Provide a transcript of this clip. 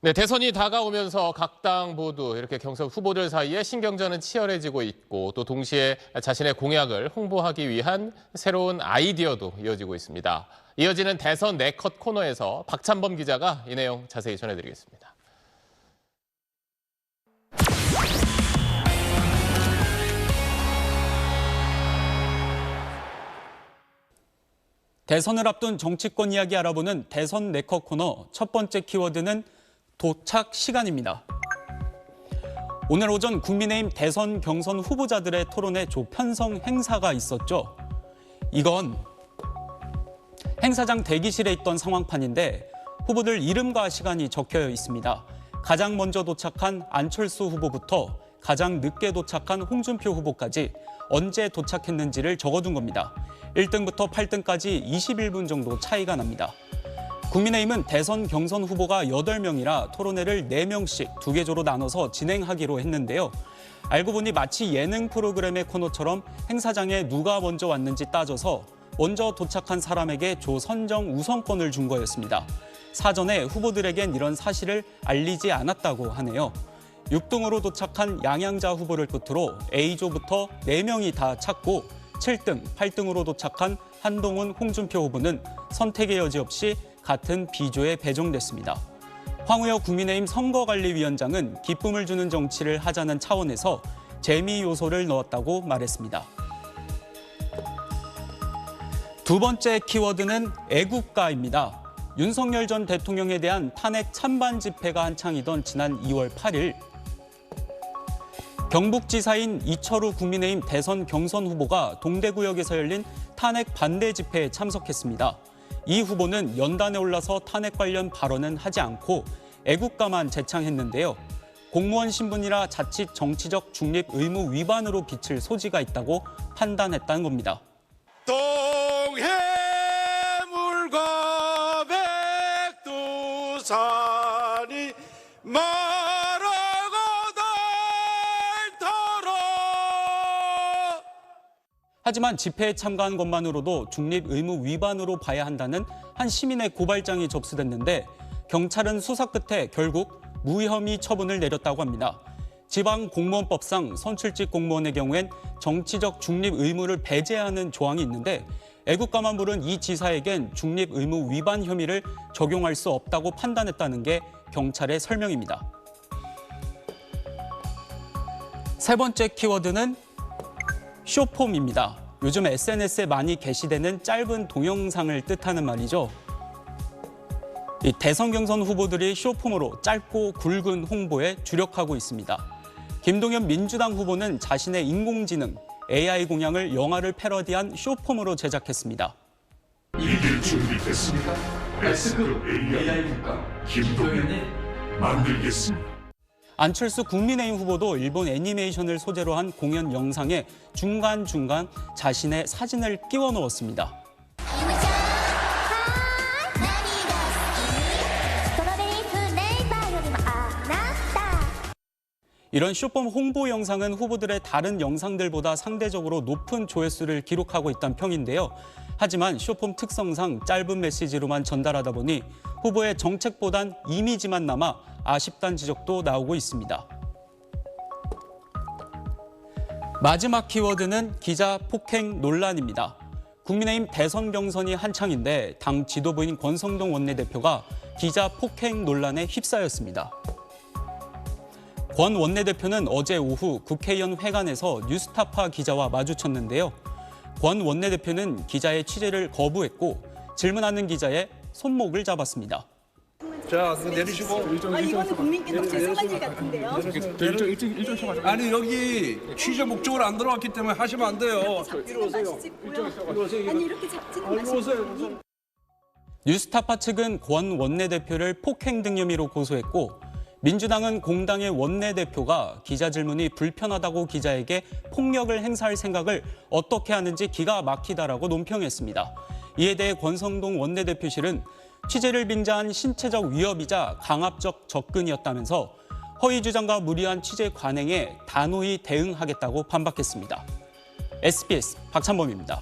네, 대선이 다가오면서 각 당 모두 이렇게 경선 후보들 사이에 신경전은 치열해지고 있고 또 동시에 자신의 공약을 홍보하기 위한 새로운 아이디어도 이어지고 있습니다. 이어지는 대선 네컷 코너에서 박찬범 기자가 이 내용 자세히 전해드리겠습니다. 대선을 앞둔 정치권 이야기 알아보는 대선 네컷 코너 첫 번째 키워드는 도착 시간입니다. 오늘 오전 국민의힘 대선 경선 후보자들의 토론회 조편성 행사가 있었죠. 이건 행사장 대기실에 있던 상황판인데 후보들 이름과 시간이 적혀 있습니다. 가장 먼저 도착한 안철수 후보부터 가장 늦게 도착한 홍준표 후보까지 언제 도착했는지를 적어둔 겁니다. 1등부터 8등까지 21분 정도 차이가 납니다. 국민의힘은 대선 경선 후보가 8명이라 토론회를 4명씩 2개조로 나눠서 진행하기로 했는데요. 알고 보니 마치 예능 프로그램의 코너처럼 행사장에 누가 먼저 왔는지 따져서 먼저 도착한 사람에게 조 선정 우선권을 준 거였습니다. 사전에 후보들에겐 이런 사실을 알리지 않았다고 하네요. 6등으로 도착한 양양자 후보를 끝으로 A조부터 4명이 다 찾고 7등, 8등으로 도착한 한동훈, 홍준표 후보는 선택의 여지 없이 같은 B조에 배정됐습니다. 황우여 국민의힘 선거관리위원장은 기쁨을 주는 정치를 하자는 차원에서 재미 요소를 넣었다고 말했습니다. 두 번째 키워드는 애국가입니다. 윤석열 전 대통령에 대한 탄핵 찬반 집회가 한창이던 지난 2월 8일 경북지사인 이철우 국민의힘 대선 경선 후보가 동대구역에서 열린 탄핵 반대 집회에 참석했습니다. 이 후보는 연단에 올라서 탄핵 관련 발언은 하지 않고 애국가만 제창했는데요. 공무원 신분이라 자칫 정치적 중립 의무 위반으로 비칠 소지가 있다고 판단했다는 겁니다. 동해물과 백두산이 하지만 집회에 참가한 것만으로도 중립 의무 위반으로 봐야 한다는 한 시민의 고발장이 접수됐는데 경찰은 수사 끝에 결국 무혐의 처분을 내렸다고 합니다. 지방공무원법상 선출직 공무원의 경우엔 정치적 중립 의무를 배제하는 조항이 있는데 애국가만 부른 이 지사에겐 중립 의무 위반 혐의를 적용할 수 없다고 판단했다는 게 경찰의 설명입니다. 세 번째 키워드는 쇼폼입니다. 요즘 SNS에 많이 게시되는 짧은 동영상을 뜻하는 말이죠. 이 대선 경선 후보들이 쇼폼으로 짧고 굵은 홍보에 주력하고 있습니다. 김동연 민주당 후보는 자신의 인공지능 AI 공약을 영화를 패러디한 쇼폼으로 제작했습니다. 이길 준비됐습니다. S급 AI 국가 김동연이 만들겠습니다. 안철수 국민의힘 후보도 일본 애니메이션을 소재로 한 공연 영상에 중간중간 자신의 사진을 끼워 넣었습니다. 이런 쇼폼 홍보 영상은 후보들의 다른 영상들보다 상대적으로 높은 조회수를 기록하고 있다는 평인데요. 하지만 쇼폼 특성상 짧은 메시지로만 전달하다 보니 후보의 정책보단 이미지만 남아 아쉽다는 지적도 나오고 있습니다. 마지막 키워드는 기자 폭행 논란입니다. 국민의힘 대선 경선이 한창인데 당 지도부인 권성동 원내대표가 기자 폭행 논란에 휩싸였습니다. 권 원내대표는 어제 오후 국회의원 회관에서 뉴스타파 기자와 마주쳤는데요. 권 원내대표는 기자의 취재를 거부했고 질문하는 기자의 손목을 잡았습니다. 자, 내리시고. 이거는 국민께 죄송한 일 같은데요. 일정 시간. 아니, 여기 취재 목적으로 안 들어왔기 때문에 하시면 안 돼요. 잡지는 마시고요. 아니, 이렇게 잡지는 마시고. 뉴스타파 측은 권 원내대표를 폭행 등 혐의로 고소했고 민주당은 공당의 원내대표가 기자 질문이 불편하다고 기자에게 폭력을 행사할 생각을 어떻게 하는지 기가 막히다라고 논평했습니다. 이에 대해 권성동 원내대표실은 취재를 빙자한 신체적 위협이자 강압적 접근이었다면서 허위 주장과 무리한 취재 관행에 단호히 대응하겠다고 반박했습니다. SBS 박찬범입니다.